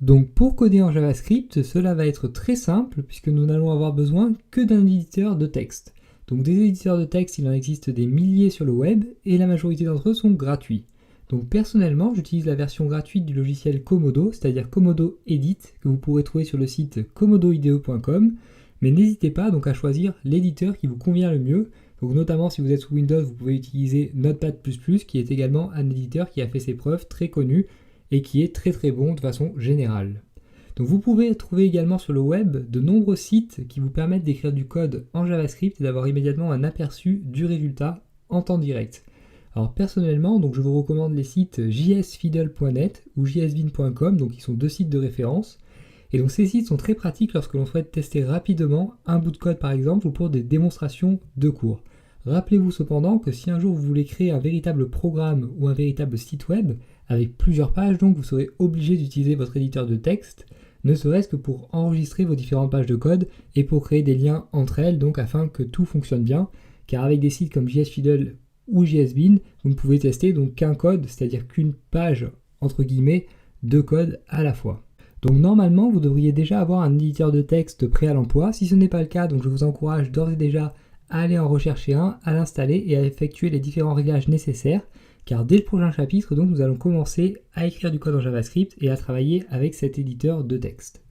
Donc pour coder en JavaScript, cela va être très simple puisque nous n'allons avoir besoin que d'un éditeur de texte. Donc des éditeurs de texte, il en existe des milliers sur le web et la majorité d'entre eux sont gratuits. Donc personnellement, j'utilise la version gratuite du logiciel Komodo, c'est-à-dire Komodo Edit, que vous pourrez trouver sur le site komodoideo.com, mais n'hésitez pas donc à choisir l'éditeur qui vous convient le mieux. Donc notamment si vous êtes sous Windows, vous pouvez utiliser Notepad++, qui est également un éditeur qui a fait ses preuves, très connu, et qui est très très bon de façon générale. Donc vous pouvez trouver également sur le web de nombreux sites qui vous permettent d'écrire du code en JavaScript et d'avoir immédiatement un aperçu du résultat en temps direct. Alors personnellement, donc je vous recommande les sites jsfiddle.net ou jsvin.com, donc qui sont deux sites de référence. Et donc ces sites sont très pratiques lorsque l'on souhaite tester rapidement un bout de code par exemple ou pour des démonstrations de cours. Rappelez-vous cependant que si un jour vous voulez créer un véritable programme ou un véritable site web avec plusieurs pages, donc vous serez obligé d'utiliser votre éditeur de texte, ne serait-ce que pour enregistrer vos différentes pages de code et pour créer des liens entre elles, donc afin que tout fonctionne bien, car avec des sites comme JSFiddle ou JSBin, vous ne pouvez tester donc qu'un code, c'est-à-dire qu'une page, entre guillemets, de code à la fois. Donc normalement, vous devriez déjà avoir un éditeur de texte prêt à l'emploi. Si ce n'est pas le cas, donc je vous encourage d'ores et déjà à aller en rechercher un, à l'installer et à effectuer les différents réglages nécessaires, car dès le prochain chapitre, donc, nous allons commencer à écrire du code en JavaScript et à travailler avec cet éditeur de texte.